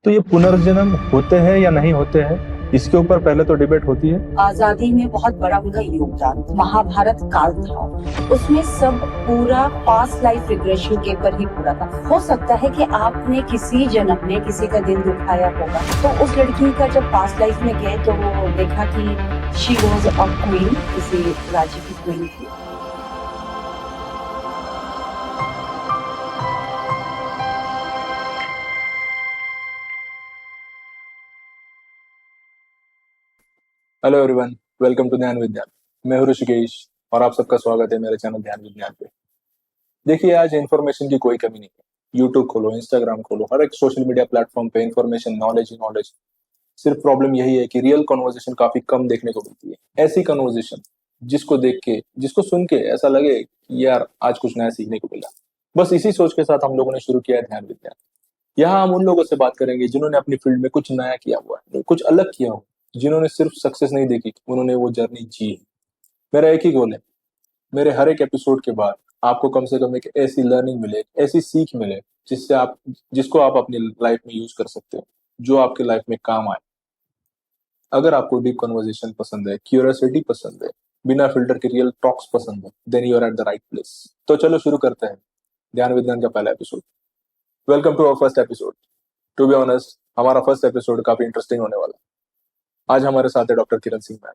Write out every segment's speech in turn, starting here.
तो ये पुनर्जन्म होते हैं या नहीं होते हैं, इसके ऊपर पहले तो डिबेट होती है। आजादी में बहुत बड़ा उनका योगदान महाभारत काल था। उसमें सब पूरा पास्ट लाइफ रिग्रेशन के ऊपर ही पूरा था। हो सकता है कि आपने किसी जन्म में किसी का दिल दुखाया होगा, तो उस लड़की का जब पास्ट लाइफ में गए तो वो देखा कि शी वॉज अ क्वीन, किसी राज्य की क्वीन थी। हेलो एवरीवन, वेलकम टू ध्यान विज्ञान। मैं हूं ऋषिकेश और आप सबका स्वागत है मेरे चैनल ध्यान विज्ञान पे। देखिए, आज इन्फॉर्मेशन की कोई कमी नहीं है। यूट्यूब खोलो, इंस्टाग्राम खोलो, हर एक सोशल मीडिया प्लेटफॉर्म पे इन्फॉर्मेशन, नॉलेज ही नॉलेज। सिर्फ प्रॉब्लम यही है कि रियल कॉन्वर्जेशन काफी कम देखने को मिलती है। ऐसी कॉन्वर्जेशन जिसको देख के, जिसको सुन के ऐसा लगे कि यार आज कुछ नया सीखने को मिला। बस इसी सोच के साथ हम लोगों ने शुरू किया है ध्यान विज्ञान। यहाँ हम उन लोगों से बात करेंगे जिन्होंने अपनी फील्ड में कुछ नया किया हुआ है, कुछ अलग किया हो, जिन्होंने सिर्फ सक्सेस नहीं देखी, उन्होंने वो जर्नी जी है। मेरा एक ही गोल है, मेरे हर एक एपिसोड के बाद आपको कम से कम एक ऐसी लर्निंग मिले, ऐसी सीख मिले जिसको आप अपनी लाइफ में यूज कर सकते हो, जो आपके लाइफ में काम आए। अगर आपको डीप कन्वर्सेशन पसंद है, क्यूरियोसिटी पसंद है, बिना फिल्टर के रियल टॉक्स पसंद है, then you are at the right place. तो चलो शुरू करते हैं ध्यान विज्ञान का पहला episode. Welcome to our first episode. To be honest, हमारा फर्स्ट एपिसोड काफी इंटरेस्टिंग होने वाला है। आज हमारे साथ है डॉक्टर किरण सिंह मैम।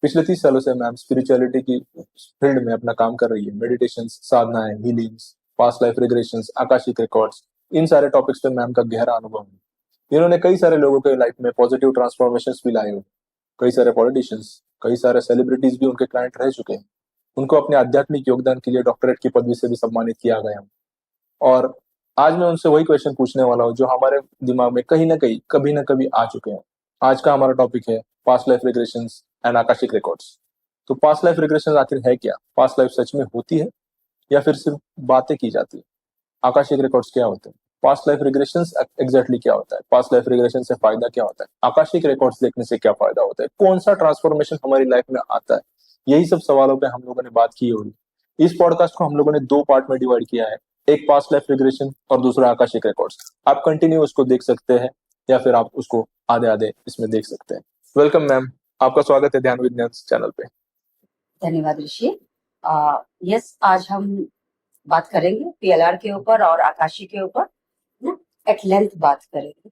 पिछले 30 सालों से मैम स्पिरिचुअलिटी की फील्ड में अपना काम कर रही है। मेडिटेशन, साधनाएं, healings, past life regressions, Akashic records, इन सारे टॉपिक्स पे मैम का गहरा अनुभव है। इन्होंने कई सारे लोगों के लाइफ में पॉजिटिव ट्रांसफॉर्मेशन भी लाए हुए। कई सारे पॉलिटिशियंस, कई सारे सेलिब्रिटीज भी उनके क्लाइंट रह चुके हैं। उनको अपने आध्यात्मिक योगदान के लिए डॉक्टरेट की पदवी से भी सम्मानित किया गया। और आज मैं उनसे वही क्वेश्चन पूछने वाला हूँ जो हमारे दिमाग में कहीं ना कहीं, कभी ना कभी आ चुके हैं। आज का हमारा टॉपिक है past life regressions and Akashic records. तो पास्ट लाइफ रिग्रेशन आखिर है क्या? पास्ट लाइफ सच में होती है या फिर सिर्फ बातें की जाती है? आकाशिक रिकॉर्ड्स क्या होते हैं? पास्ट लाइफ रिग्रेशंस एग्जैक्टली क्या होता है? पास्ट लाइफ रिग्रेशन से फायदा क्या होता है? आकाशिक रिकॉर्ड्स देखने से क्या फायदा होता है? कौन सा ट्रांसफॉर्मेशन हमारी लाइफ में आता है? यही सब सवालों पे हम लोगों ने बात की होगी। इस पॉडकास्ट को हम लोगों ने 2 पार्ट में डिवाइड किया है, एक पास्ट लाइफ रिग्रेशन और दूसरा आकाशिक रिकॉर्ड्स। आप कंटिन्यू उसको देख सकते हैं या फिर आप उसको आधे आधे इसमें देख सकते हैं। वेलकम मैम, आपका स्वागत है ध्यान विज्ञान चैनल पे। धन्यवाद ऋषि। यस, आज हम बात करेंगे पीएलआर के ऊपर और आकाशी के ऊपर ना, एट लेंथ बात करेंगे।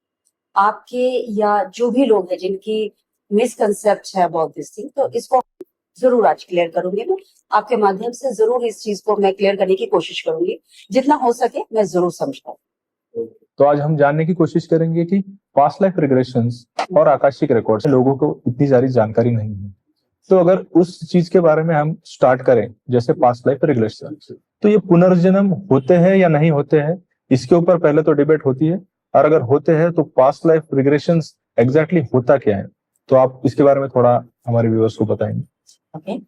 आपके या जो भी लोग हैं जिनकी मिसकंसेप्ट है अबाउट दिस थिंग, तो इसको जरूर आज क्लियर करूंगी। मैं आपके माध्यम से जरूर इस चीज को मैं क्लियर करने की कोशिश करूंगी, जितना हो सके मैं जरूर समझाऊं। तो आज हम जानने की कोशिश करेंगे कि पास्ट लाइफ रिग्रेशंस और आकाशिक रिकॉर्ड्स, लोगों को इतनी सारी जानकारी नहीं है। तो अगर उस चीज के बारे में हम स्टार्ट करें, जैसे पास्ट लाइफ रिग्रेशन, तो ये पुनर्जन्म होते हैं या नहीं होते हैं, इसके ऊपर पहले तो डिबेट होती है। और अगर होते हैं तो पास्ट लाइफ रिग्रेशंस एग्जैक्टली होता क्या है? तो आप इसके बारे में थोड़ा हमारे व्यूअर्स को बताएंगे। ओके,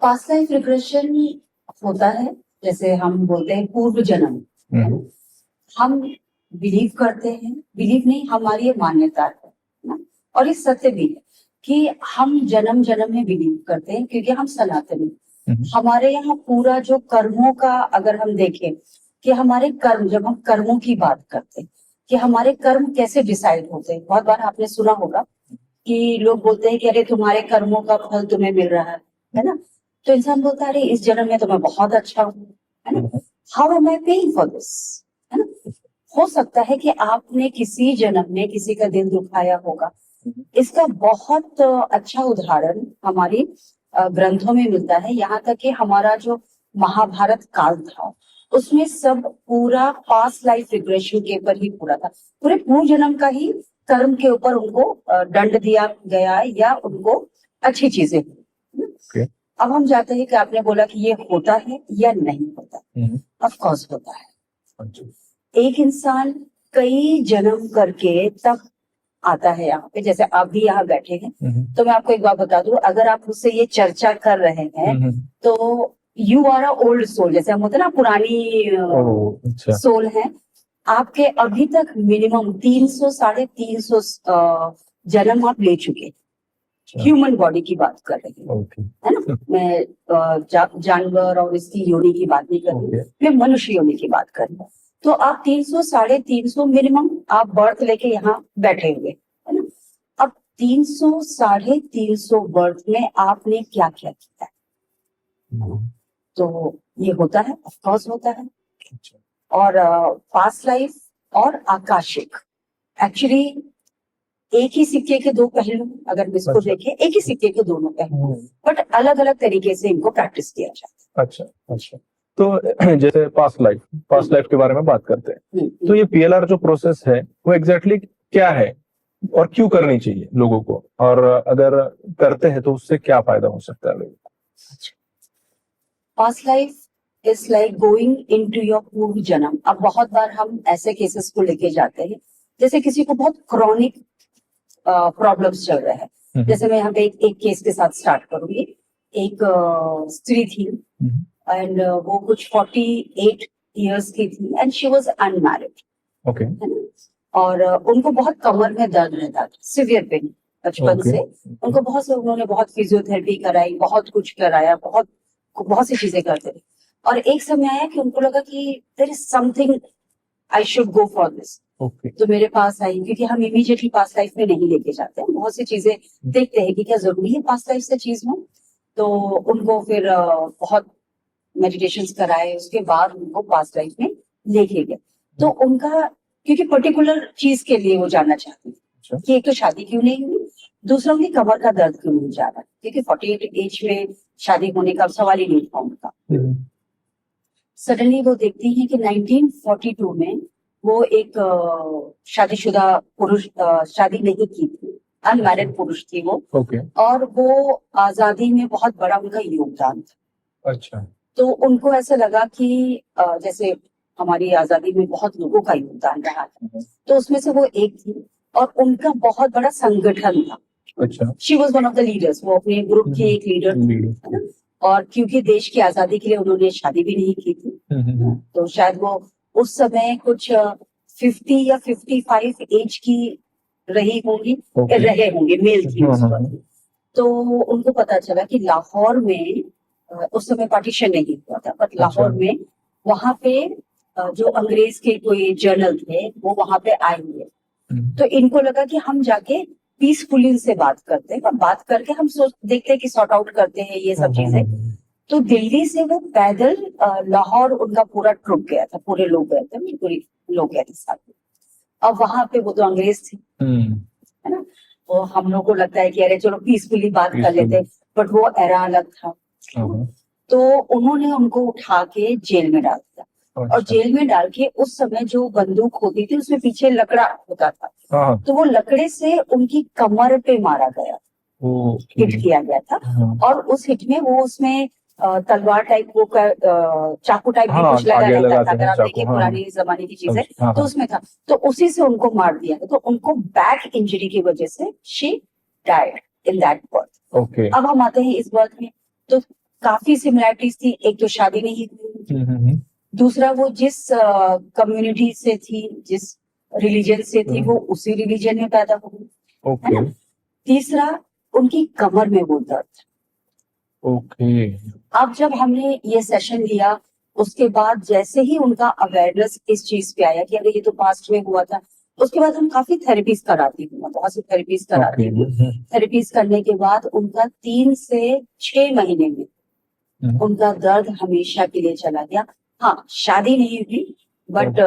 पास्ट लाइफ रिग्रेशन होता है, जैसे हम बोलते हैं पूर्व जन्म। हम बिलीव करते हैं, बिलीव नहीं, हमारी ये मान्यता है ना, और ये सत्य भी है कि हम जन्म जन्म में बिलीव करते हैं, क्योंकि हम सनातनी। हमारे यहाँ पूरा जो कर्मों का, अगर हम देखें कि हमारे कर्म, जब हम कर्मों की बात करते हैं कि हमारे कर्म कैसे डिसाइड होते हैं, बहुत बार आपने सुना होगा कि लोग बोलते हैं कि अरे तुम्हारे कर्मों का फल तुम्हें मिल रहा है ना। तो इंसान बोलता है अरे इस जन्म में तो मैं बहुत अच्छा हूँ, है ना, how am I paying for this, है ना। हो सकता है कि आपने किसी जन्म में किसी का दिल दुखाया होगा। इसका बहुत अच्छा उदाहरण हमारी ग्रंथों में मिलता है। यहाँ तक कि हमारा जो महाभारत काल था, उसमें सब पूरा पास्ट लाइफ रिग्रेशन के ऊपर ही पूरा था। पूरे पूर्व जन्म का ही कर्म के ऊपर उनको दंड दिया गया या उनको अच्छी चीजें हुई। अब हम चाहते हैं कि आपने बोला कि ये होता है या नहीं होता। ऑफ कोर्स होता है। एक इंसान कई जन्म करके तब आता है यहाँ पे, जैसे आप भी यहाँ बैठे हैं। तो मैं आपको एक बात बता दूं, अगर आप मुझसे ये चर्चा कर रहे हैं तो you are a old soul, जैसे हम होते ना पुरानी सोल है। आपके अभी तक मिनिमम 300 350 जन्म आप ले चुके। ह्यूमन बॉडी की बात कर रही हूँ, है ना। मैं जानवर और इसकी योनि की बात नहीं कर रही हूँ, मैं मनुष्य योनि की बात कर रही हूँ। तो आप 300 350 मिनिमम आप बर्थ लेके यहाँ बैठे हुए है ना। अब 300 350 बर्थ में आपने क्या क्या किया है? तो ये होता है, ऑफ कोर्स होता है। अच्छा। और पास्ट लाइफ और आकाशिक एक्चुअली एक ही सिक्के के दो पहलू, अगर हम इसको अच्छा। देखें एक ही सिक्के के दोनों पहलू, हम्म, बट अलग अलग तरीके से इनको प्रैक्टिस किया जाता अच्छा अच्छा। तो जैसे पास्ट लाइफ के बारे में बात करते हैं, है। तो ये पीएलआर जो प्रोसेस है वो एग्जैक्टली क्या है और क्यों करनी चाहिए लोगों को, और अगर करते हैं तो उससे क्या फायदा हो सकता है लोगों को? Past life is like going into your पूर्व जन्म। अब बहुत बार हम ऐसे केसेस को लेके जाते हैं, जैसे किसी को बहुत क्रॉनिक प्रॉब्लम्स चल रहे हैं। जैसे मैं यहाँ पे एक केस के साथ स्टार्ट करूंगी। एक स्त्री थी एंड वो कुछ 48 इयर्स की थी and she was unmarried, okay. है ना। और उनको बहुत कमर में दर्द रहता था, सिवियर पेन बचपन Okay. से। उनको उन्होंने बहुत फिजियोथेरेपी कराई, बहुत कुछ कराया, बहुत सी चीजें करते थे। और एक समय आया कि उनको लगा कि there is something I should go for this. Okay. तो मेरे पास आई, क्योंकि हम इमीडिएटली पास्ट लाइफ में नहीं लेके जाते हैं, बहुत सी चीजें देखते हैं कि क्या जरूरी है पास्ट लाइफ से चीज हो। तो उनको फिर बहुत मेडिटेशंस कराए, उसके बाद उनको पास्ट लाइफ में लेके गए। तो उनका, क्योंकि पर्टिकुलर चीज के लिए वो जानना चाहती अच्छा। है कि एक तो शादी क्यों नहीं हुई, दूसरा उनकी कमर का दर्द क्यों नहीं जा रहा, क्योंकि 48 एज में शादी होने का सवाल ही नहीं था उनका। सडनली वो देखती है कि 1942 में वो एक शादीशुदा पुरुष, शादी नहीं की थी, अनमैरिड पुरुष थी वो। ओके। और वो आजादी में बहुत बड़ा उनका योगदान था। अच्छा। तो उनको ऐसा लगा कि जैसे हमारी आजादी में बहुत लोगों का योगदान रहा है, तो उसमें से वो एक थी और उनका बहुत बड़ा संगठन था। अच्छा। She was one of the leaders, वो अपने ग्रुप की एक लीडर थी, है ना। और क्योंकि देश की आजादी के लिए उन्होंने शादी भी नहीं की थी, तो शायद वो उस समय कुछ 50 या 55 एज की रही होंगी, रहे होंगे, मेल थी उस वक्त। तो उनको पता चला कि लाहौर में उस समय पार्टीशन नहीं हुआ था, बट लाहौर में वहां पे जो अंग्रेज के कोई जर्नल थे वो वहां पे आए हुए। तो इनको लगा कि हम जाके पीसफुली से बात करते हैं और बात करके हम देखते हैं कि सॉर्ट आउट करते हैं ये सब चीजें। तो दिल्ली से वो पैदल लाहौर उनका पूरा ट्रुप गया था, पूरे लोग गए थे, पूरे लोग गए थे साथ में। अब वहां पे वो तो अंग्रेज थे, है ना। तो हम लोग को लगता है कि अरे चलो पीसफुली बात कर लेते, बट वो एरा अलग था। तो उन्होंने उनको उठा के जेल में डाल दिया। और जेल में डाल के उस समय जो बंदूक होती थी उसमें पीछे लकड़ा होता था, तो वो लकड़े से उनकी कमर पे मारा गया, हिट किया गया था। और उस हिट में वो उसमें तलवार टाइप, वो चाकू टाइप भी कुछ लगा रहता था, अगर आप देखिए पुरानी जमाने की चीजें तो उसमें था। तो उसी से उनको मार दिया। तो उनको बैक इंजरी की वजह से she died in that birth. अब हम आते हैं इस बर्थ में, तो काफी सिमिलैरिटीज थी। एक तो शादी नहीं हुई, दूसरा वो जिस कम्युनिटी से थी, जिस रिलीजन से थी, वो उसी रिलीजन में पैदा हो गई, है ना। तीसरा उनकी कमर में वो दर्द। अब जब हमने ये सेशन लिया, उसके बाद जैसे ही उनका अवेयरनेस इस चीज पे आया कि अगर ये तो पास्ट में हुआ था, उसके बाद हम काफी थेरेपीज कराती हूँ, बहुत सी थेरेपीज कराती हूँ। थेरेपीज करने के बाद उनका 3 से 6 महीने में उनका दर्द हमेशा के लिए चला गया। हाँ, शादी नहीं हुई, but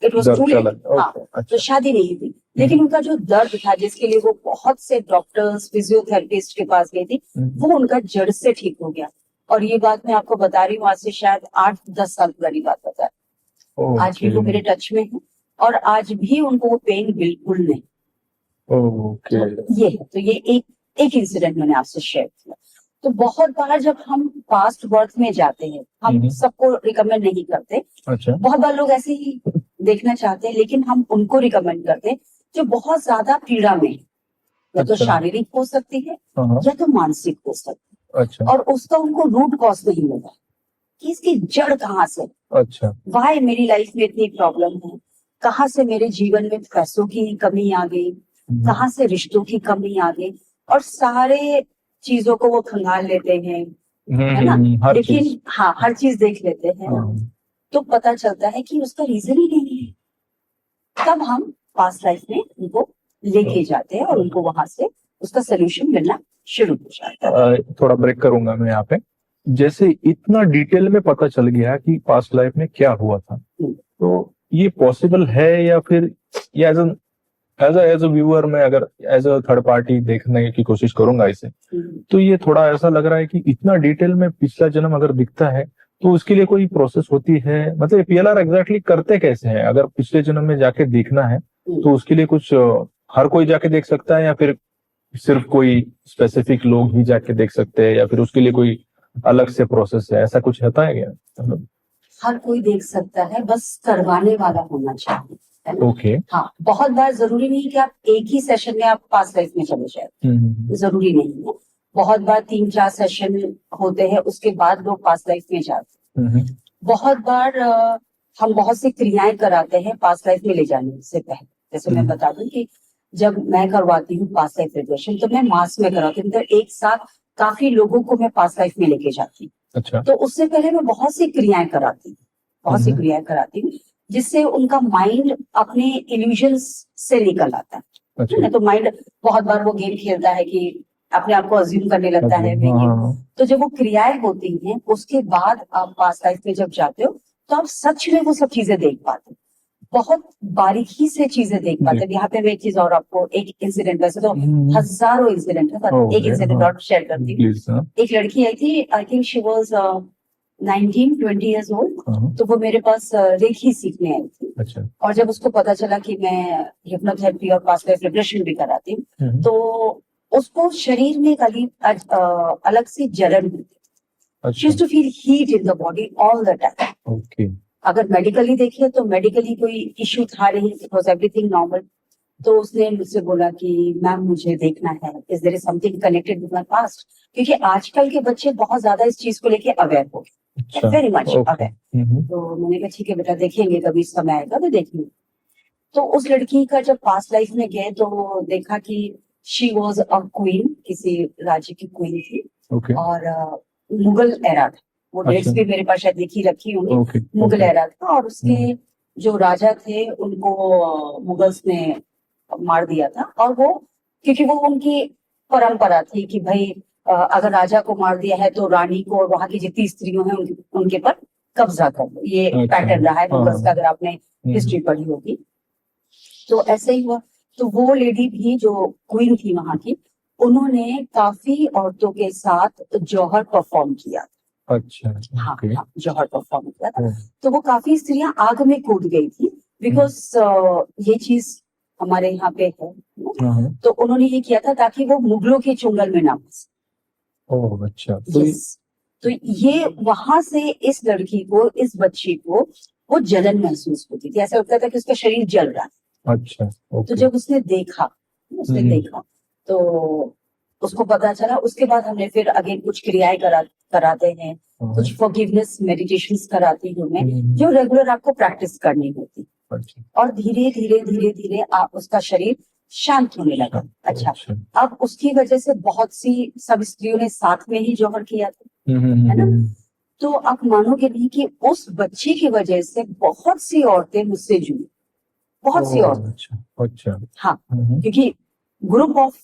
it was too late. हाँ, तो शादी नहीं हुई, लेकिन उनका जो दर्द था, जिसके लिए वो बहुत से डॉक्टर्स, फिजियोथेरेपिस्ट के पास गई थी, वो उनका जड़ से ठीक हो गया। और ये बात मैं आपको बता रही हूँ, आज से शायद 8-10 साल पुरानी बात बता रही हूँ। आज भी वो मेरे टच में है और आज भी उनको वो पेन बिल्कुल नहीं। तो ये है, तो ये एक इंसिडेंट मैंने आपसे शेयर किया। तो बहुत बार जब हम पास्ट बर्थ में जाते हैं, हम सबको रिकमेंड नहीं करते। अच्छा। बहुत बार लोग ऐसे ही देखना चाहते हैं, लेकिन हम उनको रिकमेंड करते हैं जो बहुत ज्यादा पीड़ा में है, या तो शारीरिक हो सकती है या तो मानसिक हो सकती है। अच्छा। और उसका उनको रूट कॉज नहीं मिला कि इसकी जड़ कहाँ से। अच्छा। वाई मेरी लाइफ में इतनी प्रॉब्लम है, कहाँ से मेरे जीवन में पैसों की कमी आ गई, कहाँ से रिश्तों की कमी आ गई, और सारे चीजों को वो खंगाल लेते हैं, है ना। लेकिन हाँ, हर चीज देख लेते हैं, तो पता चलता है कि उसका रीजन ही नहीं है, तब हम पास्ट लाइफ में उनको लेके जाते हैं और उनको वहां से उसका सोल्यूशन मिलना शुरू हो जाता है। थोड़ा ब्रेक करूंगा मैं यहाँ पे। जैसे इतना डिटेल में पता चल गया कि पास्ट लाइफ में क्या हुआ था, तो ये पॉसिबल है या फिर ये एज अ व्यूअर मैं अगर एज अ थर्ड पार्टी देखने की कोशिश करूंगा इसे, तो ये थोड़ा ऐसा लग रहा है कि इतना डिटेल में पिछला जन्म अगर दिखता है तो उसके लिए कोई प्रोसेस होती है, मतलब पीएलआर एग्जैक्टली करते कैसे हैं? अगर पिछले जन्म में जाके देखना है तो उसके लिए कुछ हर कोई जाके देख सकता है या फिर सिर्फ कोई स्पेसिफिक लोग ही जाके देख सकते हैं, या फिर उसके लिए कोई अलग से प्रोसेस है, ऐसा कुछ होता है क्या? हर कोई देख सकता है, बस करवाने वाला होना चाहिए, है ना? ओके। हाँ, बहुत बार जरूरी नहीं है कि आप एक ही सेशन में आप पास्ट लाइफ में चले जाए, जरूरी नहीं है। बहुत बार 3-4 सेशन होते हैं, उसके बाद लोग पास्ट लाइफ में जाते हैं। बहुत बार हम बहुत सी क्रियाएं कराते हैं पास्ट लाइफ में ले जाने से पहले। जैसे मैं बता दूं कि जब मैं करवाती हूँ पास्ट लाइफ रिग्रेशन, तो मैं मास में करवाती हूँ, मतलब एक साथ काफी लोगों को मैं पास्ट लाइफ में लेके जाती हूँ। अच्छा। तो उससे पहले मैं बहुत सी क्रियाएं कराती हूँ, जिससे उनका माइंड अपने इल्यूजन्स से निकल आता है। अच्छा। तो माइंड बहुत बार वो गेम खेलता है कि अपने आप को अज्यूम करने लगता है। तो जब वो क्रियाएं होती हैं, उसके बाद आप पास्ट लाइफ में जब जाते हो तो आप सच में वो सब चीजें देख पाते हो, बहुत बारीकी से चीजें देख पाते हैं। यहाँ पे मैं एक चीज और आपको, एक इंसिडेंट, वैसे तो हजारों इंसिडेंट है, पर एक इंसिडेंट और शेयर करती हूँ। एक लड़की आई थी, I think she was 19-20 years old, तो वो मेरे पास रेखी सीखने आई थी। अच्छा। और जब उसको पता चला कि मैं हिप्नोथेरेपी और पास्ट लाइफ रिग्रेशन भी कराती हूँ, तो उसको शरीर में अलग सी जलन हुई। She used to feel heat in the body all the time. Okay. अगर मेडिकली देखे तो मेडिकली कोई इश्यू था नहीं, इट वाज एवरीथिंग नॉर्मल। तो उसने मुझसे बोला कि मैम मुझे देखना है, is there something connected with my past, क्योंकि आजकल के बच्चे बहुत ज्यादा इस चीज को लेके अवेयर हो गए, वेरी मच अवेयर। तो मैंने कहा ठीक है बेटा, देखेंगे, कभी समय आएगा तो देखेंगे। तो उस लड़की का जब पास्ट लाइफ में गए तो देखा कि शी वाज अ क्वीन, किसी राज्य की क्वीन थी। Okay. और मुगल एरा था, वो डेट्स भी मेरे पास शायद लिखी रखी होंगी। मुगल एरा था, और उसके जो राजा थे उनको मुगल्स ने मार दिया था। और वो, क्योंकि वो उनकी परंपरा थी कि भाई अगर राजा को मार दिया है तो रानी को और वहां की जितनी स्त्रियों हैं उनके पर कब्जा कर लो, ये पैटर्न रहा है मुगल्स का, अगर आपने हिस्ट्री पढ़ी होगी। तो ऐसे ही हुआ। तो वो लेडी भी जो क्वीन थी वहां की, उन्होंने काफी औरतों के साथ जौहर परफॉर्म किया। अच्छा। हाँ, हाँ, जौहर परफॉर्म किया था। तो वो काफी स्त्रियां आग में कूद गई थी, बिकॉज ये चीज हमारे यहाँ पे है। तो उन्होंने ये किया था ताकि वो मुगलों के चुंगल में ना फंसे। ओह अच्छा। तो ये वहां से इस लड़की को, इस बच्ची को वो जलन महसूस होती थी, ऐसा लगता था कि उसका शरीर जल रहा है। अच्छा। तो जब उसने देखा तो उसको पता चला। उसके बाद हमने फिर अगेन कुछ क्रियाएं कराते हैं, कुछ फॉरगिवनेस मेडिटेशंस कराती हूँ मैं, जो रेगुलर आपको प्रैक्टिस करनी होती। और धीरे धीरे धीरे धीरे आप उसका शरीर शांत होने लगा। अच्छा, अब उसकी वजह से बहुत सी सब स्त्रियों ने साथ में ही जौहर किया था, है ना। तो आप मानोगे नहीं कि उस बच्ची की वजह से बहुत सी औरतें मुझसे जुड़ी, बहुत सी औरतें। अच्छा। हाँ, क्योंकि ग्रुप ऑफ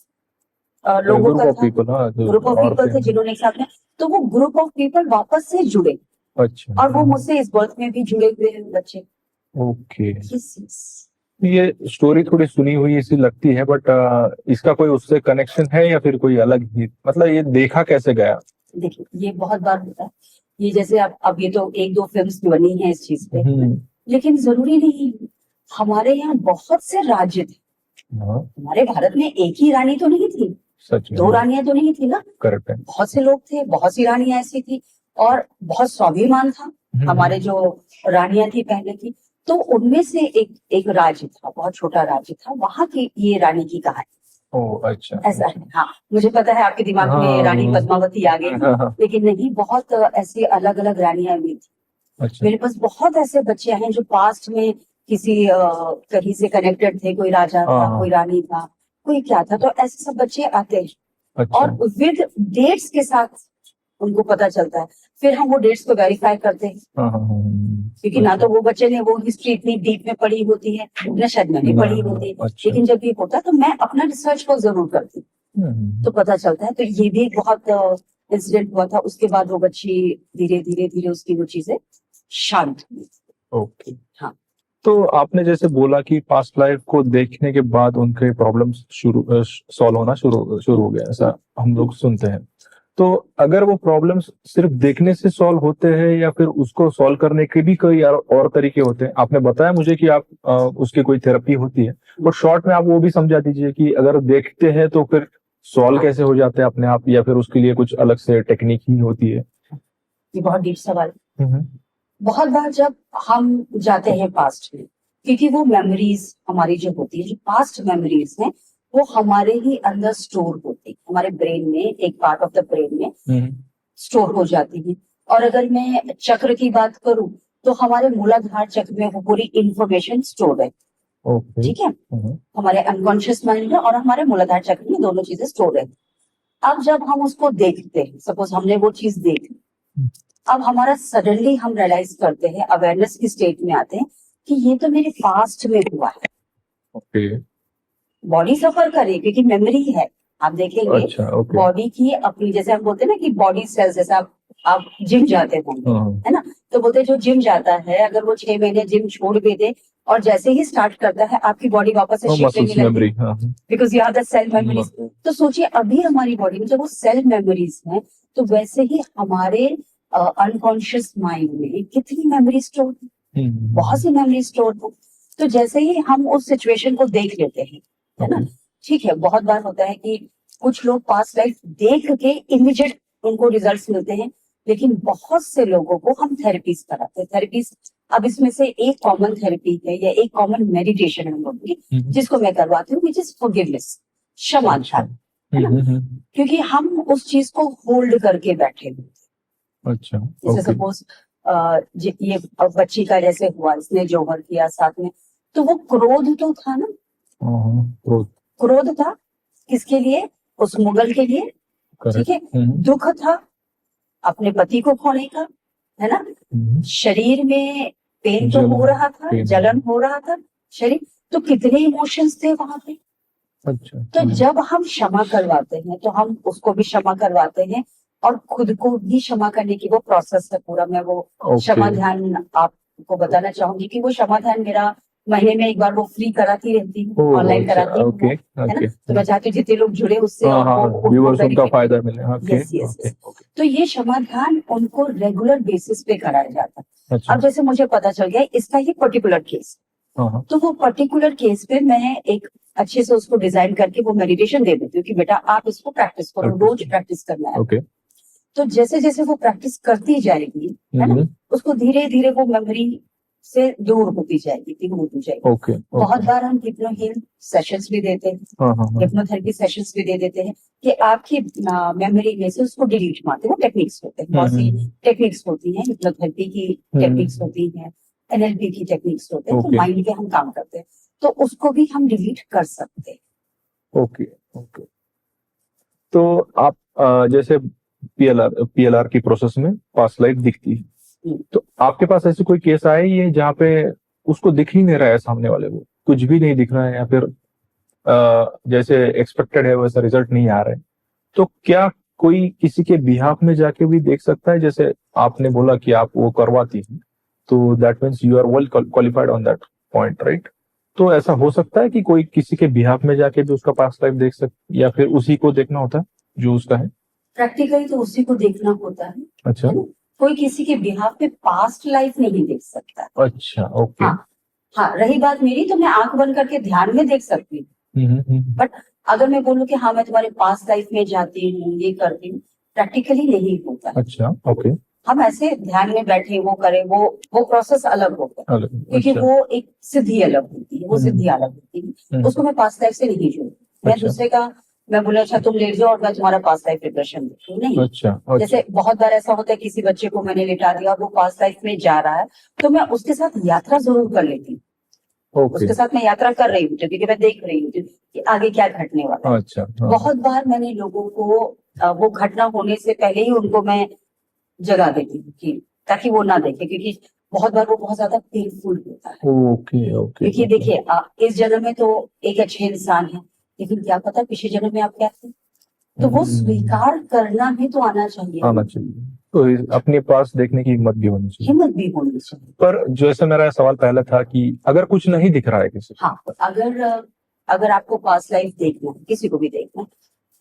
लोगों का था, ग्रुप ऑफ पीपल थे जिन्होंने साथ में, तो वो ग्रुप ऑफ पीपल वापस से जुड़े। अच्छा। और वो मुझसे इस बर्थ में भी जुड़े हुए हैं बच्चे। ओके। ये स्टोरी थोड़ी सुनी हुई ऐसी लगती है, बट इसका कोई उससे कनेक्शन है या फिर कोई अलग ही, मतलब ये देखा कैसे गया? देखिए, ये बहुत बार होता है। ये जैसे अब ये तो 1-2 फिल्म्स बनी है इस चीज पे, लेकिन जरूरी नहीं। हमारे यहाँ बहुत से राज्य थे। हमारे भारत में एक ही रानी तो नहीं थी, 2 रानियां तो नहीं थी ना। करेक्ट है। बहुत से लोग थे, बहुत सी रानियां ऐसी थी, और बहुत स्वाभिमान था हमारे जो रानियां थी पहले की। तो उनमें से एक राज्य था, बहुत छोटा राज्य था, वहां की ये रानी की कहानी। ओह अच्छा। ऐसा है। हाँ, मुझे पता है आपके दिमाग में रानी पद्मावती आ गई, लेकिन नहीं, बहुत ऐसी अलग अलग रानियां भी थी। अच्छा। मेरे पास बहुत ऐसे बच्चे हैं जो पास्ट में किसी कहीं से कनेक्टेड थे, कोई राजा था, कोई रानी था, कोई क्या था। तो ऐसे सब बच्चे आते हैं। अच्छा। और विद डेट्स के साथ उनको पता चलता है, फिर हम वो डेट्स को वेरीफाई करते हैं। क्योंकि ना तो वो बच्चे ने वो हिस्ट्री इतनी डीप में पढ़ी होती है, ना शायद मैंने पढ़ी होती है। अच्छा। लेकिन जब ये होता है तो मैं अपना रिसर्च को जरूर करती हूँ, तो पता चलता है। तो ये भी एक बहुत इंसिडेंट हुआ था। उसके बाद वो बच्ची धीरे धीरे धीरे उसकी वो चीजें शांत हुई। ओके। हाँ। तो आपने जैसे बोला कि पास्ट लाइफ को देखने के बाद उनके प्रॉब्लम्स सॉल्व होना शुरू हो गया, ऐसा हम लोग सुनते हैं। तो अगर वो प्रॉब्लम्स सिर्फ देखने से सॉल्व होते हैं या फिर उसको सॉल्व करने के भी कोई और तरीके होते हैं? आपने बताया मुझे कि आप उसकी कोई थेरेपी होती है, और शॉर्ट में आप वो भी समझा दीजिए कि अगर देखते हैं तो फिर सॉल्व कैसे हो जाते हैं अपने आप, या फिर उसके लिए कुछ अलग से टेक्निक ही होती है? ये बहुत डीप सवाल है। बहुत बार जब हम जाते हैं पास्ट में, क्योंकि वो मेमोरीज हमारी जो होती है, जो पास्ट मेमोरीज हैं, वो हमारे ही अंदर स्टोर होती है, हमारे ब्रेन में, एक पार्ट ऑफ द ब्रेन में स्टोर हो जाती है। और अगर मैं चक्र की बात करूं तो हमारे मूलाधार चक्र में वो पूरी इंफॉर्मेशन स्टोर है। ठीक है। हमारे अनकॉन्शियस माइंड में और हमारे मूलाधार चक्र में दोनों चीजें स्टोर है। अब जब हम उसको देखते हैं, सपोज हमने वो चीज देख ली, अब हमारा सडनली हम रियलाइज करते हैं, अवेयरनेस की स्टेट में आते हैं कि ये तो मेरे पास्ट में हुआ है। ओके। बॉडी सफर करे क्योंकि मेमोरी है। आप देखेंगे अच्छा, ओके। बॉडी की अपनी, जैसे हम बोलते हैं ना कि बॉडी सेल्स, जैसे आप जिम जाते होंगे, है ना, तो बोलते हैं जो जिम जाता है अगर वो 6 महीने जिम छोड़ भी दे और जैसे ही स्टार्ट करता है आपकी बॉडी वापस से शिफ्ट लेने लगती है, because you have the cell memories. तो सोचिए अभी हमारी बॉडी में जब वो सेल मेमोरीज हैं, तो वैसे ही हमारे अनकॉन्शियस माइंड में कितनी मेमोरी स्टोर है, बहुत सी मेमोरी स्टोर है। तो जैसे ही हम उस सिचुएशन को देख लेते हैं, है ना, ठीक है, बहुत बार होता है कि कुछ लोग पास्ट लाइफ देख के इमीडिएट उनको रिजल्ट्स मिलते हैं, लेकिन बहुत से लोगों को हम थेरेपीज कराते हैं। थेरेपीज, अब इसमें से एक कॉमन थेरेपी है या एक कॉमन मेडिटेशन हम लोग की, जिसको मैं करवाती हूँ, विच इज फॉरगिवनेस, क्षमा ध्यान, है ना, क्योंकि हम उस चीज को होल्ड करके बैठे हुए। अच्छा, जैसे सपोज ये बच्ची का जैसे हुआ, इसने जोहर किया साथ में, तो वो क्रोध तो था ना, क्रोध था किसके लिए? उस मुगल के लिए, ठीक है। दुख था अपने पति को खोने का, है ना, शरीर में पेन तो हो रहा था, जलन हो रहा था शरीर, तो कितने इमोशंस थे वहां पे। अच्छा। तो जब हम क्षमा करवाते हैं तो हम उसको भी क्षमा करवाते हैं और खुद को भी क्षमा करने की वो प्रोसेस है पूरा। मैं वो क्षमा ध्यान आपको बताना चाहूंगी कि वो क्षमा ध्यान मेरा महीने में एक बार वो फ्री कराती रहती हूँ, ऑनलाइन कराती हूँ, है ना। तो मैं चाहती हूँ जितने लोग जुड़े उससे उनका फायदा मिले। Yes yes. तो ये क्षमा ध्यान उनको रेगुलर बेसिस पे कराया जाता है। अब जैसे मुझे पता चल गया इसका ये पर्टिकुलर केस, तो वो पर्टिकुलर केस पे मैं एक अच्छे से उसको डिजाइन करके वो मेडिटेशन दे देती हूँ कि बेटा आप इसको प्रैक्टिस करो, रोज प्रैक्टिस करना है। तो जैसे जैसे वो प्रैक्टिस करती जाएगी, है ना, उसको धीरे धीरे वो मेमोरी से दूर होती जाएगी, बहुत बार हम हिप्नो हील सेशंस भी देते हैं, हिप्नोथेरेपी सेशंस भी दे देते हैं कि आपकी मेमोरी में से उसको डिलीट मारते हैं। वो टेक्निक्स होते हैं, बहुत सी टेक्निक्स होती हैं, हिप्नोथेरेपी की टेक्निक्स होती हैं, एनएलपी की टेक्निक्स होते हैं, तो माइंड पे हम काम करते हैं, तो उसको भी हम डिलीट कर सकते हैं। ओके। तो आप जैसे पीएलआर की प्रोसेस में पास्ट लाइफ दिखती है, तो आपके पास ऐसे कोई केस आए ये जहाँ पे उसको दिख ही नहीं रहा है, सामने वाले को कुछ भी नहीं दिख रहा है, या फिर जैसे एक्सपेक्टेड है वैसा रिजल्ट नहीं आ रहा है, तो क्या कोई किसी के बिहाफ में जाके भी देख सकता है? जैसे आपने बोला कि आप वो करवाती हैं, तो that means you are well qualified on that point, right? तो ऐसा हो सकता है कि कोई किसी के बिहाफ में जाके भी उसका पास्ट लाइफ देख सकते, या फिर उसी को देखना होता है जो उसका है? प्रैक्टिकली तो उसी को देखना होता है। अच्छा। कोई किसी के बिहाफ पे पास्ट लाइफ नहीं देख सकता। अच्छा, ओके। हाँ, रही बात मेरी, तो मैं आंख बंद करके ध्यान में देख सकती हूँ, बट अगर मैं बोलूँ कि हाँ मैं तुम्हारे पास्ट लाइफ में जाती हूँ, ये करती हूँ, प्रैक्टिकली नहीं होता। अच्छा, ओके। हम ऐसे ध्यान में बैठे वो करें, वो प्रोसेस अलग होता है, क्योंकि वो एक सिद्धि अलग होती है, वो सिद्धि अलग होती है, उसको मैं पास्ट लाइफ से नहीं जोड़ती। मैं दूसरे का, मैं बोला अच्छा तुम लेट जाओ और मैं तुम्हारा पास्ट लाइफ रिग्रेशन देखूं, नहीं। अच्छा। जैसे बहुत बार ऐसा होता है किसी बच्चे को मैंने लिटा दिया और वो पास्ट लाइफ में जा रहा है, तो मैं उसके साथ यात्रा जरूर कर लेती हूँ। उसके साथ मैं यात्रा कर रही हूँ क्योंकि मैं देख रही हूँ कि आगे क्या घटने वाला है। अच्छा। बहुत बार मैंने लोगों को वो घटना होने से पहले ही उनको मैं जगा देती हूँ कि ताकि वो ना देखे, क्योंकि बहुत बार वो बहुत ज्यादा पेनफुल होता है। ओके ओके क्योंकि देखिए इस जन्म में तो एक अच्छे इंसान है, लेकिन क्या पता पिछले जन्म में आप क्या थे, तो वो स्वीकार करना भी तो आना चाहिए, आना चाहिए, तो अपने पास देखने की हिम्मत भी होनी चाहिए। हिम्मत भी होनी चाहिए। पर जैसे मेरा सवाल पहले था कि अगर कुछ नहीं दिख रहा है किसी को, हाँ, अगर आपको पास्ट लाइफ देखना है, किसी को भी देखना है,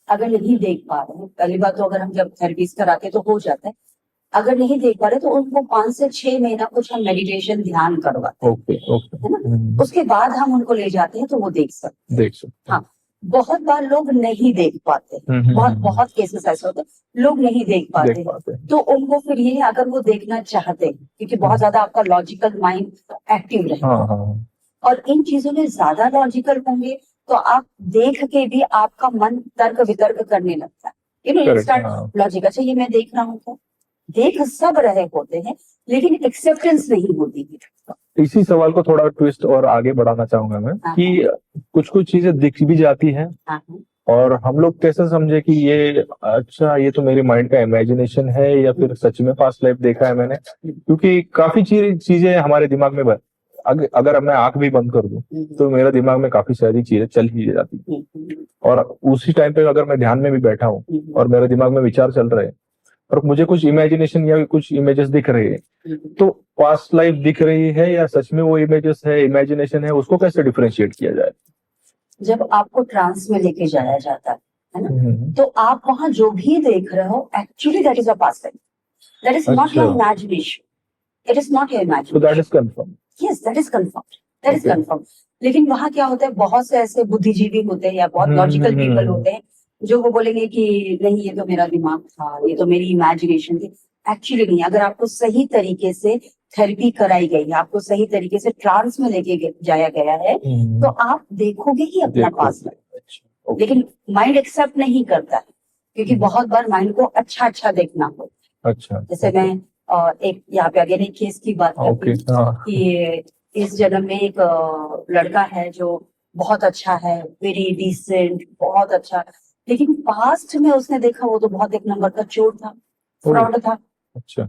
अगर नहीं देख पा रहे हैं, पहली बात तो अगर हम जब थेरेपीज कराते हैं तो हो जाता है, अगर नहीं देख पा रहे तो उनको 5 से 6 महीना कुछ हम मेडिटेशन ध्यान करवाते हैं, ओके ओके, है ना। उसके बाद हम उनको ले जाते हैं तो वो देख सकते हैं। हाँ, बहुत बार लोग नहीं देख पाते, बहुत केसेस ऐसे होते हैं लोग नहीं देख पाते, तो उनको फिर ये अगर वो देखना चाहते हैं, क्योंकि बहुत ज्यादा आपका लॉजिकल माइंड एक्टिव रहेगा, और इन चीजों में ज्यादा लॉजिकल होंगे तो आप देख के भी आपका मन तर्क वितर्क करने लगता है, स्टार्ट लॉजिक, अच्छा ये मैं देख रहा हूँ, तो देख सब रहे होते हैं लेकिन एक्सेप्टेंस नहीं होती है। इसी सवाल को थोड़ा ट्विस्ट और आगे बढ़ाना चाहूंगा मैं कि कुछ कुछ चीजें दिख भी जाती हैं और हम लोग कैसे समझे कि ये अच्छा ये तो मेरे माइंड का इमेजिनेशन है या फिर सच में पास्ट लाइफ देखा है मैंने, क्योंकि काफी चीजें हमारे दिमाग में अगर मैं आंख भी बंद कर दूं तो मेरे दिमाग में काफी सारी चीजें चल ही जाती, और उसी टाइम पे अगर मैं ध्यान में भी बैठा हूँ और मेरे दिमाग में विचार चल रहे हैं और मुझे कुछ इमेजिनेशन या कुछ इमेजेस दिख रहे हैं, तो पास्ट लाइफ दिख रही है या सच में वो इमेजेस है, इमेजिनेशन है, उसको कैसे डिफरेंशिएट किया जाए? जब आपको ट्रांस में लेके जाया जाता है ना, तो आप वहां जो भी देख रहे हो actually that is a past life, that is not your imagination, it is not your imagination, so that is confirm, yes that is confirm, that is confirm. लेकिन वहां क्या होता है, बहुत से ऐसे बुद्धिजीवी होते हैं या बहुत लॉजिकल पीपल होते हैं जो वो बोलेंगे कि नहीं ये तो मेरा दिमाग था, ये तो मेरी इमेजिनेशन थी। एक्चुअली नहीं, अगर आपको सही तरीके से थेरेपी कराई गई है, आपको सही तरीके से ट्रांस में लेके जाया गया है, तो आप देखोगे ही अपना पास्ट लाइफ। लेकिन माइंड एक्सेप्ट नहीं करता है, क्योंकि बहुत बार माइंड को अच्छा अच्छा देखना होता है। अच्छा, जैसे मैं एक यहाँ पे अगेन एक केस की बात करती हूँ कि इस जन्म में एक लड़का है जो बहुत अच्छा है, वेरी डिसेंट, बहुत अच्छा, लेकिन पास्ट में उसने देखा वो तो बहुत एक नंबर का चोर था, फ्रॉड था। अच्छा,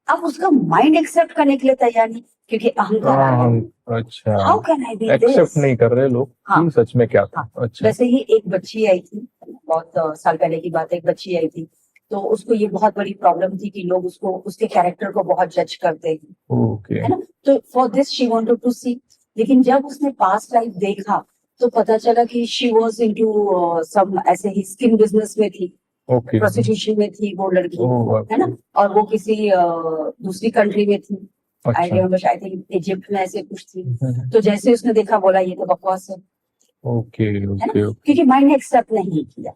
अब उसका माइंड एक्सेप्ट करने के लिए तैयार नहीं, क्योंकि अहंकार आ गया। अच्छा, how can I be this, accept नहीं कर रहे लोग कि सच में क्या था। अच्छा, वैसे ही एक बच्ची आई थी, बहुत साल पहले की बात है, एक बच्ची आई थी, तो उसको ये बहुत बड़ी प्रॉब्लम थी कि लोग उसको उसके कैरेक्टर को बहुत जज करते हैं, है ना, तो for this she wanted to see. लेकिन जब उसने पास्ट लाइफ देखा तो पता चला कि शी वाज इनटू सम ऐसे ही स्किन बिजनेस में थी, प्रोस्टिट्यूशन में थी वो लड़की, है ना, और वो किसी दूसरी कंट्री में थी, I remember I think Egypt में ऐसे कुछ थी। तो जैसे उसने देखा बोला ये तो बकवास है, क्योंकि माइंड ने एक्सेप्ट नहीं किया।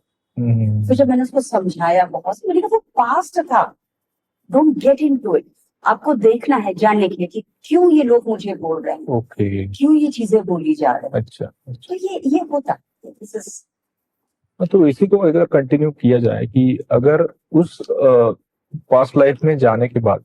फिर जब मैंने उसको समझाया बहुत, मैंने कहा वो पास्ट था, डोंट गेट इनटू इट, आपको देखना है जानने के लिए कि क्यों ये लोग मुझे बोल रहे हैं, क्यों ये चीजें बोली जा रही है। अच्छा, तो ये होता है। तो इसी को अगर कंटिन्यू किया जाए कि अगर उस पास्ट लाइफ में जाने के बाद,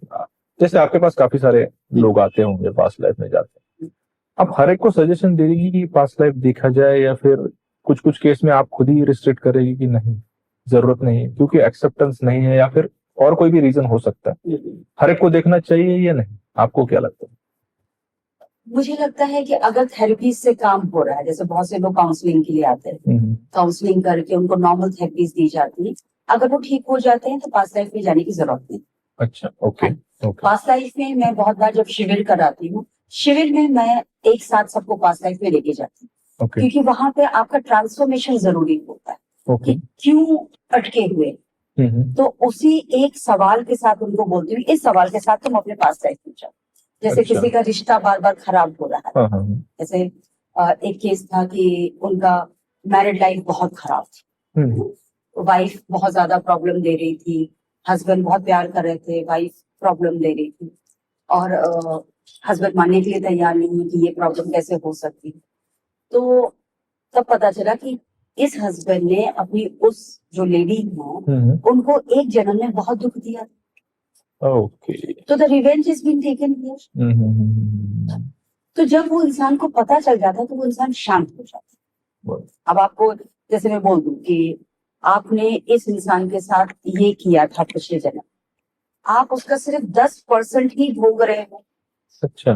जैसे आपके पास काफी सारे लोग आते होंगे पास्ट लाइफ में जाते हैं, आप हर एक को सजेशन दे देंगी कि पास्ट लाइफ देखा जाए, या फिर कुछ कुछ केस में आप खुद ही रिस्ट्रिक्ट करेगी कि नहीं जरूरत नहीं है क्योंकि एक्सेप्टेंस नहीं है, या फिर और कोई भी रीजन हो सकता है, हर एक को देखना चाहिए या नहीं? आपको क्या लगता है? मुझे लगता है कि अगर थेरेपी से काम हो रहा है, जैसे बहुत से लोग काउंसलिंग के लिए आते हैं, काउंसलिंग करके उनको नॉर्मल थेरेपीज दी जाती है, अगर वो ठीक हो जाते हैं तो पास्ट लाइफ में जाने की जरूरत नहीं। अच्छा, ओके। पास्ट लाइफ में मैं बहुत बार जब शिविर कराती हूँ, शिविर में मैं एक साथ सबको पास्ट लाइफ में लेके जाती हूँ, क्योंकि वहां पे आपका ट्रांसफॉर्मेशन जरूरी होता है कि क्यों अटके हुए, तो उसी एक सवाल के साथ उनको बोलती हूँ, इस सवाल के साथ तुम अपने पास्ट लाइफ में जाओ। जैसे किसी का रिश्ता बार बार खराब हो रहा है, जैसे एक केस था कि उनका मैरिड लाइफ बहुत खराब थी, वाइफ बहुत ज्यादा प्रॉब्लम दे रही थी, हस्बैंड बहुत प्यार कर रहे थे, वाइफ प्रॉब्लम दे रही थी, और हस्बैंड मानने के लिए तैयार नहीं है कि ये प्रॉब्लम कैसे हो सकती। तो तब पता चला कि इस हस्बैंड ने अपनी उस जो लेडी है उनको एक जन्म में बहुत दुख दिया, तो the revenge is been taken here. तो जब वो इंसान को पता चल जाता है तो वो इंसान शांत हो जाता है। अब आपको जैसे मैं बोल दूं कि आपने इस इंसान के साथ ये किया था पिछले जन्म, आप उसका सिर्फ 10% ही भोग रहे हो, अच्छा।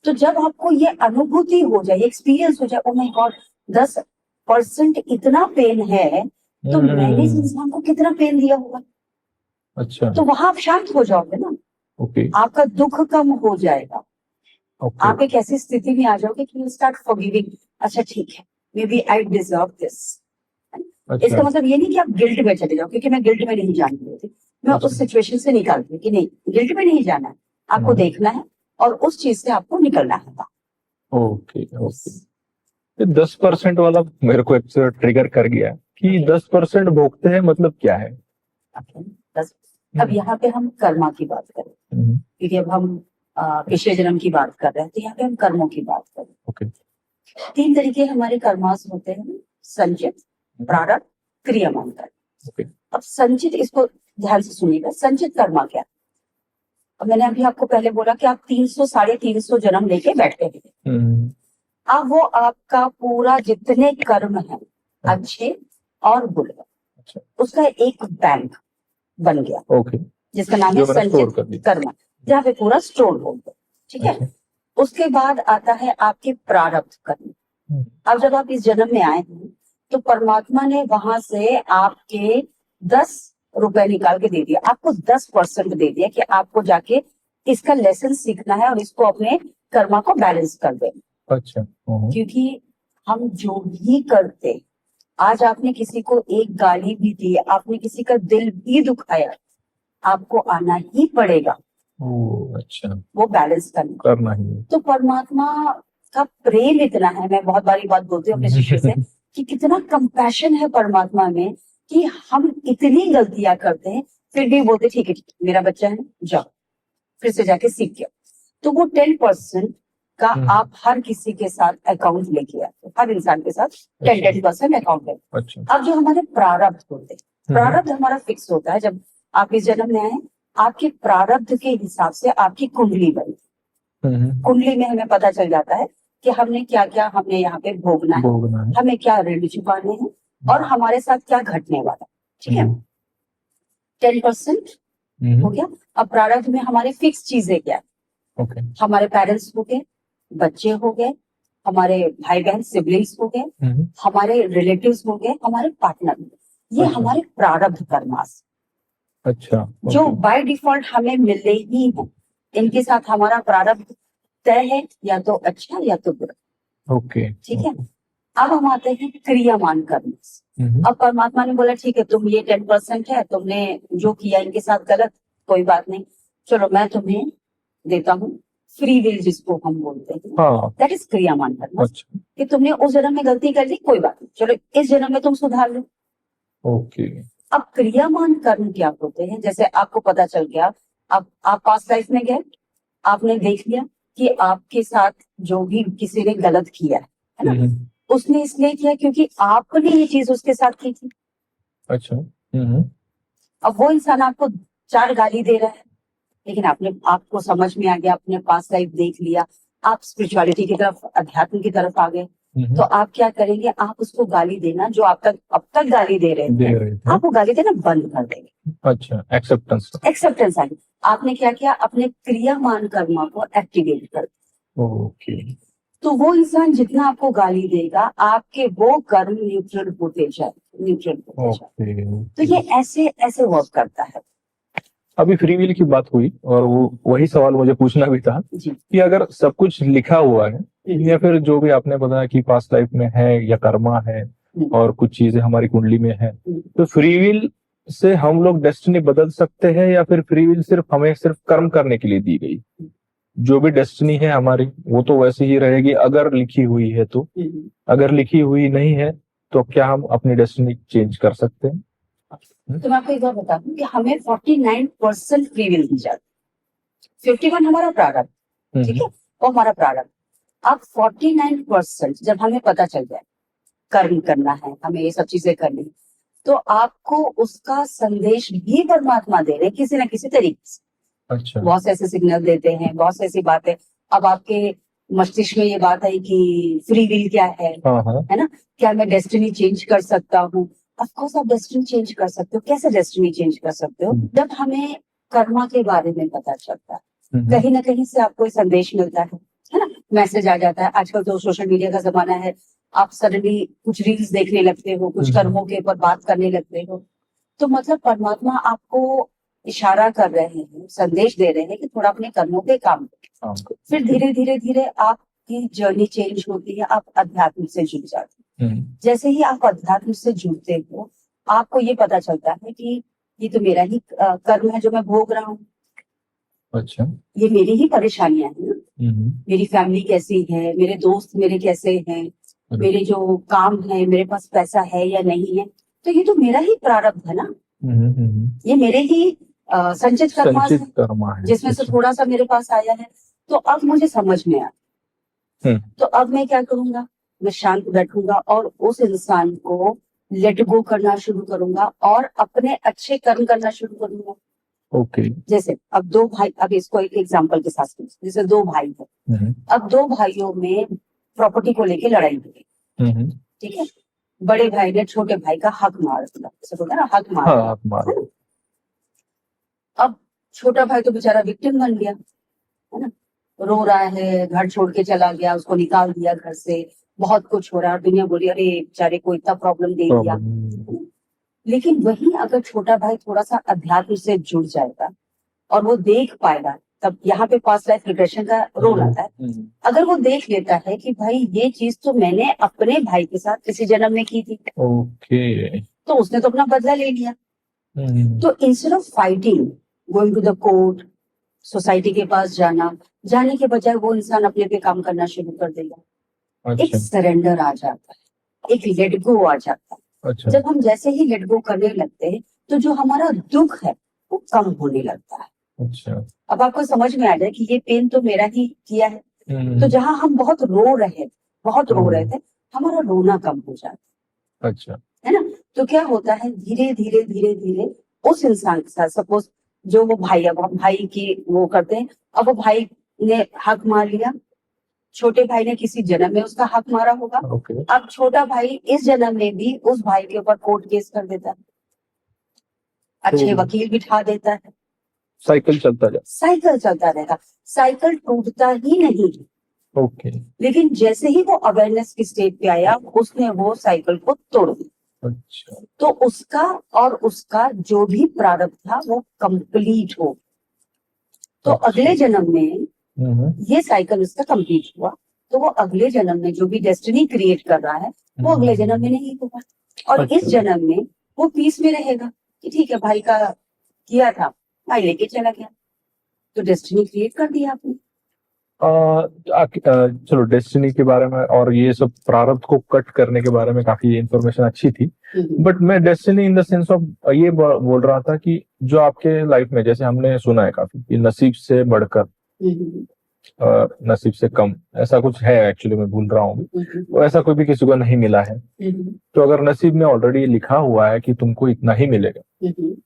तो जब आपको ये अनुभूति हो जाए, एक्सपीरियंस हो जाए, ओ माय गॉड 10% इतना पेन है, तो मैंने इस इंसान को कितना पेन दिया होगा। अच्छा। तो वहां आप शांत हो जाओगे ना, ओके। आपका दुख कम हो जाएगा। ओके। आप एक ऐसी स्थिति में आ जाओगे कि यू स्टार्ट फॉरगिविंग, अच्छा ठीक है, maybe I deserve this. अच्छा। इसका मतलब ये नहीं कि आप गिल्ट में चले जाओ, क्योंकि मैं गिल्ट में नहीं जान रही थी। मैं अच्छा। उस सिचुएशन से निकालती हूँ कि नहीं, गिल्ट में नहीं जाना है, आपको देखना है और उस चीज से आपको निकलना है। ओके। ओके। ये 10% वाला मेरे को एक ट्रिगर कर गया कि 10% भोगते हैं, मतलब क्या है? बस अब यहाँ पे हम कर्मा की बात करें, क्योंकि अब हम पिछले जन्म की बात कर रहे हैं, तो यहाँ पे हम कर्मों की बात करें। ओके। 3 तरीके हमारे कर्मास होते हैं, संचित, प्रारब्ध, क्रियामान कर्म। ओके। अब संचित, इसको ध्यान से सुनिएगा, संचित कर्मा क्या है? अब मैंने अभी आपको पहले बोला कि आप 300 350 जन्म लेके बैठे हैं। अब वो आपका पूरा जितने कर्म है, अच्छे और बुरे, अच्छा। उसका एक बैंक बन गया। ओके। जिसका नाम है संचित कर्म, जहाँ पे पूरा स्टोर हो गया। ठीक है। उसके बाद आता है आपके प्रारब्ध कर्म। अब जब आप इस जन्म में आए हैं, तो परमात्मा ने वहां से आपके 10 रुपए निकाल के दे दिया, आपको 10% दे दिया कि आपको जाके इसका लेसन सीखना है और इसको अपने कर्मा को बैलेंस कर दे। अच्छा। क्योंकि हम जो भी करते, आज आपने किसी को एक गाली भी दी, आपने किसी का दिल भी दुखाया, आपको आना ही पड़ेगा। अच्छा। वो बैलेंस करना ही है। तो परमात्मा का प्रेम इतना है, मैं बहुत बारी बात बोलती हूँ अपने शिष्य से कि कितना कंपैशन है परमात्मा में, कि हम इतनी गलतियां करते हैं, फिर भी बोलते ठीक है मेरा बच्चा है, जाओ फिर से जाके सीख गया। तो वो 10% का आप हर किसी के साथ अकाउंट लेके आते, हर इंसान के साथ 10% अकाउंट है। अब जो हमारे प्रारब्ध होते हैं, प्रारब्ध हमारा फिक्स होता है। जब आप इस जन्म में आए, आपके प्रारब्ध के हिसाब से आपकी कुंडली बनी। कुंडली में हमें पता चल जाता है कि हमने क्या क्या हमने यहाँ पे भोगना है, हमें क्या ऋण चुकाने हैं और हमारे साथ क्या घटने वाला। ठीक है, 10% हो गया। अब प्रारब्ध में हमारे फिक्स चीजें क्या है, हमारे पेरेंट्स हो गए, बच्चे हो गए, हमारे भाई बहन सिबलिंग्स हो गए, हमारे रिलेटिव्स हो गए, हमारे पार्टनर, ये हमारे प्रारब्ध कर्मास। अच्छा। जो बाय डिफॉल्ट हमें मिलने ही है, इनके साथ हमारा प्रारब्ध तय है, या तो अच्छा या तो बुरा। ओके। ठीक है। अब हम आते हैं क्रियामान कर्म। अब परमात्मा ने बोला ठीक है, तुम ये 10% है, तुमने जो किया इनके साथ गलत, कोई बात नहीं, चलो मैं तुम्हें देता हूँ फ्री विल, जिसको हम बोलते हैं, दैट इज क्रियामान कर्म। अच्छा। कि तुमने उस जन्म में गलती कर दी, कोई बात नहीं, चलो इस जन्म में तुम सुधार लो। ओके। अब क्रियामान कर्म क्या होते हैं? जैसे आपको पता चल गया, अब आप पास्ट लाइफ में गए, आपने देख लिया कि आपके साथ जो भी किसी ने गलत किया है ना, उसने इसलिए किया क्योंकि आपने ये चीज उसके साथ की थी। अच्छा। अब वो इंसान आपको 4 गाली दे रहा है, लेकिन आपको समझ में आ गया, आपने पास्ट लाइफ देख लिया, आप स्पिरिचुअलिटी की तरफ, अध्यात्म की तरफ आ गए, तो आप क्या करेंगे, आप उसको गाली देना, जो आप अब तक गाली दे रहे थे, आप वो गाली देना बंद कर देंगे। अच्छा, एक्सेप्टेंस आ गई। आपने क्या किया, अपने क्रियामान कर्मा को एक्टिवेट कर दिया। ओके। तो वो इंसान जितना आपको गाली देगा, आपके वो कर्म न्यूट्रल होते जाए। तो ये ऐसे ऐसे वर्क करता है। अभी फ्री विल की बात हुई और वो वही सवाल मुझे पूछना भी था कि अगर सब कुछ लिखा हुआ है, या फिर जो भी आपने बताया कि पास्ट लाइफ में है या कर्मा है और कुछ चीजें हमारी कुंडली में है, तो फ्री विल से हम लोग डेस्टिनी बदल सकते हैं, या फिर फ्री विल सिर्फ हमें सिर्फ कर्म करने के लिए दी गई? जो भी डेस्टिनी है हमारी, वो तो वैसे ही रहेगी अगर लिखी हुई है तो। अगर लिखी हुई नहीं है तो क्या हम अपनी डेस्टिनी चेंज कर सकते हैं? तो मैं आपको एक बात बता दूं कि हमें 49% फ्री विल दी जाती है, 51 हमारा प्रारब्ध। ठीक है, वो हमारा प्रारब्ध। अब 49% जब हमें पता चल जाए कर्म करना है, हमें ये सब चीजें करनी, तो आपको उसका संदेश भी परमात्मा दे रहे किसी न किसी तरीके से। अच्छा। बहुत से ऐसे सिग्नल देते हैं, बहुत से ऐसी बातें। अब आपके मस्तिष्क में ये बात है कि फ्री विल क्या है ना, क्या मैं डेस्टिनी चेंज कर सकता हूँ? ऑफ कोर्स आप डेस्टिनी चेंज कर सकते हो। कैसे डेस्टिनी चेंज कर सकते हो? जब हमें कर्मा के बारे में पता चलता है, कहीं ना कहीं से आपको संदेश मिलता है ना, मैसेज आ जाता है। आजकल तो सोशल मीडिया का जमाना है, आप सडनली कुछ रील्स देखने लगते हो, कुछ कर्मों के ऊपर बात करने लगते हो। तो मतलब परमात्मा आपको इशारा कर रहे हैं, संदेश दे रहे हैं कि थोड़ा अपने कर्मों पे काम करो। फिर धीरे धीरे धीरे आपकी जर्नी चेंज होती है, आप अध्यात्म से जुड़ जाते हैं। जैसे ही आप अध्यात्म से जुड़ते हो, आपको ये पता चलता है कि ये तो मेरा ही कर्म है जो मैं भोग रहा हूँ। अच्छा, ये मेरी ही परेशानियां हैं ना। मेरी फैमिली कैसी है, मेरे दोस्त मेरे कैसे हैं, मेरे जो काम है, मेरे पास पैसा है या नहीं है, तो ये तो मेरा ही प्रारब्ध है ना। ये मेरे ही संचित कर्मा है, जिसमें से थोड़ा सा मेरे पास आया है। तो अब मुझे समझ में आया, तो अब मैं क्या करूंगा, मैं शांत बैठूंगा और उस इंसान को लेट गो करना शुरू करूंगा और अपने अच्छे कर्म करना शुरू करूंगा। ओके। जैसे अब दो भाई, अब इसको एक एग्जांपल के साथ, जैसे दो भाई है, अब दो भाइयों में प्रॉपर्टी को लेके लड़ाई हुई, ठीक है। बड़े भाई ने छोटे भाई का हक मार दिया, जैसे बोलते हैं ना, हक मार दिया। हक मार। अब छोटा भाई तो बेचारा विक्टिम बन गया, है ना, रो रहा है, घर छोड़ के चला गया, उसको निकाल दिया घर से, बहुत कुछ हो रहा है, दुनिया बोली अरे बेचारे को इतना प्रॉब्लम दे दिया। लेकिन वही अगर छोटा भाई थोड़ा सा अध्यात्म से जुड़ जाएगा और वो देख पाएगा, तब यहाँ पे पास्ट लाइफ रिग्रेशन का रोल आता है। अगर वो देख लेता है कि भाई ये चीज तो मैंने अपने भाई के साथ किसी जन्म में की थी, ओके, तो उसने तो अपना बदला ले लिया। तो instead of fighting, going to the court, society के पास जाने के बजाय वो इंसान अपने पे काम करना शुरू कर देगा। अच्छा। एक सरेंडर आ जाता है, एक लेट गो आ जाता है। अच्छा। जब हम जैसे ही लेट गो करने लगते हैं, तो जो हमारा दुख है वो कम होने लगता है। अच्छा। अब आपको समझ में आ जाए कि ये पेन तो मेरा ही किया है। तो जहाँ हम बहुत रो रहे थे, हमारा रोना कम हो जाता है। अच्छा। है ना। तो क्या होता है, धीरे धीरे धीरे धीरे उस इंसान के साथ, सपोज जो वो भाई है, वो भाई की वो करते हैं, अब वो भाई ने हक मार लिया, छोटे भाई ने किसी जन्म में उसका हक मारा होगा। ओके। अब छोटा भाई इस जन्म में भी उस भाई के ऊपर कोर्ट केस कर देता है, अच्छे वकील बिठा देता है, साइकिल चलता रहेगा, साइकिल टूटता ही नहीं। ओके। लेकिन जैसे ही वो अवेयरनेस की स्टेज पे आया, उसने वो साइकिल को तोड़ दिया। अच्छा। तो उसका जो भी प्रारब्ध था वो कंप्लीट हो। तो अगले जन्म में ये साइकिल उसका कंप्लीट हुआ, तो वो अगले जन्म में जो भी डेस्टिनी क्रिएट कर रहा है वो अगले जन्म में नहीं होगा। और इस जन्म में वो पीस में रहेगा कि ठीक है, भाई का किया था, भाई लेके चला गया, तो डेस्टिनी क्रिएट कर दिया आपने। चलो, डेस्टिनी के बारे में और ये सब प्रारब्ध को कट करने के बारे में काफी इंफॉर्मेशन अच्छी थी, बट मैं destiny in the sense of ये बोल रहा था कि जो आपके लाइफ में, जैसे हमने सुना है काफी कि नसीब से बढ़कर नसीब से कम, ऐसा कुछ है, एक्चुअली मैं भूल रहा हूँ, तो ऐसा कोई भी किसी को नहीं मिला है। तो अगर नसीब में ऑलरेडी लिखा हुआ है कि तुमको इतना ही मिलेगा,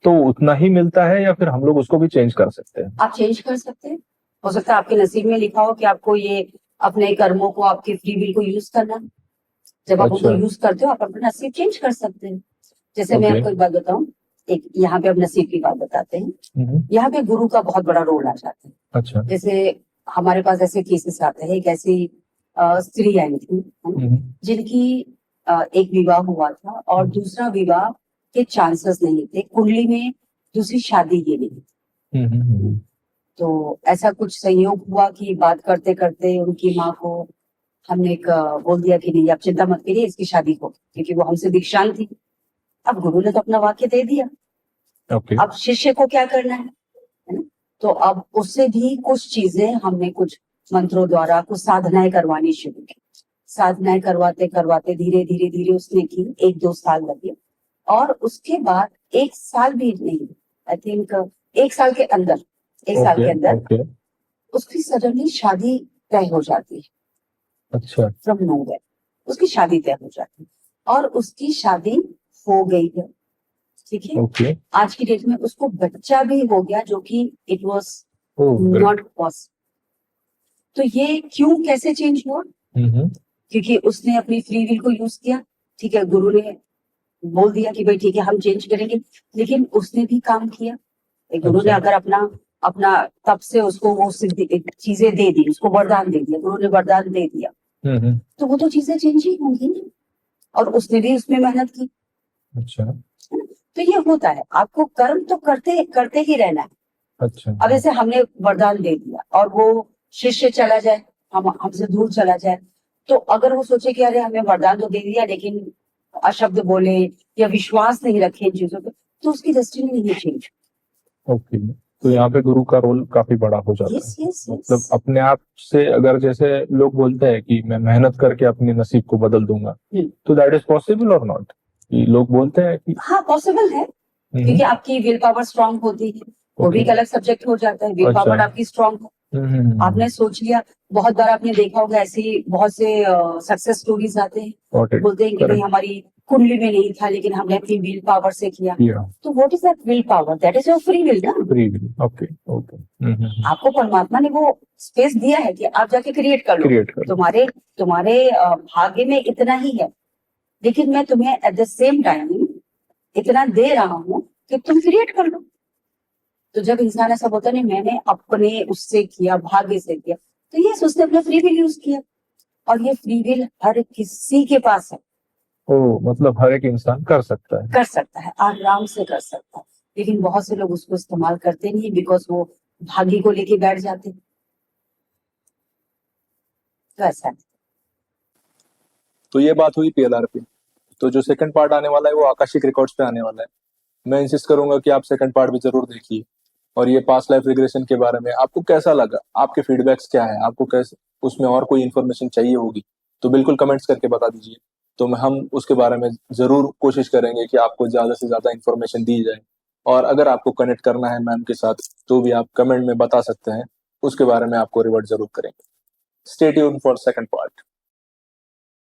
तो उतना ही मिलता है, या फिर हम लोग उसको भी चेंज कर सकते हैं? आप चेंज कर सकते हैं। हो सकता है आपके नसीब में लिखा हो कि आपको ये अपने कर्मों को, आपके फ्री विल को यूज करना। जब आप उनको यूज करते हो, आप अपना नसीब चेंज कर सकते हैं। जैसे मैं आपको एक बात बताऊं, एक यहाँ पे अब नसीब की बात बताते हैं। यहाँ पे गुरु का बहुत बड़ा रोल आ जाता है। अच्छा। जैसे हमारे पास ऐसे केसेस आते हैं, एक ऐसी स्त्री आई थी जिनकी एक विवाह हुआ था और दूसरा विवाह के चांसेस नहीं थे, कुंडली में दूसरी शादी ये नहीं। तो ऐसा कुछ संयोग हुआ कि बात करते करते उनकी माँ को हमने बोल दिया कि नहीं, आप चिंता मत करिए, इसकी शादी हो, क्योंकि वो हमसे दीक्षांत थी। अब गुरु ने तो अपना वाक्य दे दिया। अब शिष्य को क्या करना है ना। तो अब उससे भी कुछ चीजें हमने कुछ मंत्रों द्वारा कुछ साधनाएं करवानी शुरू की। साधनाएं करवाते करवाते धीरे धीरे धीरे उसने की, 1-2 साल लगे, और उसके बाद 1 साल भी नहीं, आई थिंक 1 साल के अंदर उसकी सडनली शादी तय हो जाती है। अच्छा। फ्रॉम नोवेयर उसकी शादी तय हो जाती है और उसकी शादी हो गई है, ठीक है। आज की डेट में उसको बच्चा भी हो गया, जो कि इट वाज नॉट पॉसिबल। तो ये क्यों, कैसे चेंज हुआ? क्योंकि उसने अपनी फ्री विल को यूज किया, ठीक है। गुरु ने बोल दिया कि भाई ठीक है, हम चेंज करेंगे, लेकिन उसने भी काम किया। गुरु ने अगर अपना अपना तब से उसको वो चीजें दे दी, उसको वरदान दे दिया, गुरु ने वरदान दे दिया, तो वो तो चीजें चेंज ही होंगी ना। और उसने भी उसमें मेहनत की। अच्छा तो ये होता है, आपको कर्म तो करते करते ही रहना है। अच्छा। अब ऐसे हमने वरदान दे दिया और वो शिष्य चला जाए, हमसे दूर चला जाए, तो अगर वो सोचे कि अरे हमें वरदान तो दे दिया लेकिन अशब्द बोले या विश्वास नहीं रखे इन चीजों पे, तो उसकी डेस्टिनी नहीं चेंज। ओके, तो यहाँ पे गुरु का रोल काफी बड़ा हो जाता यस है। यस मतलब यस। अपने आप से, अगर जैसे लोग बोलते हैं कि मैं मेहनत करके अपने नसीब को बदल दूंगा, तो दैट इज पॉसिबल और नॉट? कि लोग बोलते हैं कि हाँ पॉसिबल है, क्योंकि आपकी विल पावर स्ट्रांग होती है, वो भी एक अलग सब्जेक्ट हो जाता है। विल पावर आपकी स्ट्रांग है, आपने सोच लिया। बहुत बार आपने देखा होगा ऐसी बहुत से सक्सेस स्टोरीज आते हैं, बोलते हैं कि भाई हमारी कुंडली में नहीं था लेकिन हमने अपनी विल पावर से किया। तो what is that will power? That is your free will ना। Free will, okay okay. आपको परमात्मा ने वो स्पेस दिया है कि आप जाके क्रिएट कर लो। तुम्हारे भाग्य में इतना ही है, लेकिन मैं तुम्हें एट द सेम टाइम इतना दे रहा हूँ कि तुम क्रिएट कर लो। तो जब इंसान ऐसा बोलता नहीं मैंने अपने उससे किया, भाग्य से किया, तो ये उसने अपना फ्री विल यूज किया, और ये फ्री विल हर किसी के पास है। ओ, मतलब हर एक इंसान कर सकता है, आराम से कर सकता है, लेकिन बहुत से लोग उसको इस्तेमाल करते नहीं, बिकॉज वो भाग्य को लेके बैठ जाते। तो ऐसा है। तो ये बात हुई पीएलआर पे। तो जो सेकंड पार्ट आने वाला है वो आकाशिक रिकॉर्ड्स पे आने वाला है। मैं इंसिस्ट करूंगा कि आप सेकंड पार्ट भी जरूर देखिए। और ये पास्ट लाइफ रिग्रेशन के बारे में आपको कैसा लगा, आपके फीडबैक्स क्या है, आपको कैसे उसमें और कोई इन्फॉर्मेशन चाहिए होगी तो बिल्कुल कमेंट्स करके बता दीजिए। तो हम उसके बारे में जरूर कोशिश करेंगे कि आपको ज्यादा से ज्यादा इन्फॉर्मेशन दी जाए। और अगर आपको कनेक्ट करना है मैम के साथ तो भी आप कमेंट में बता सकते हैं, उसके बारे में आपको रिवर्ट जरूर करेंगे। Stay tuned for second part.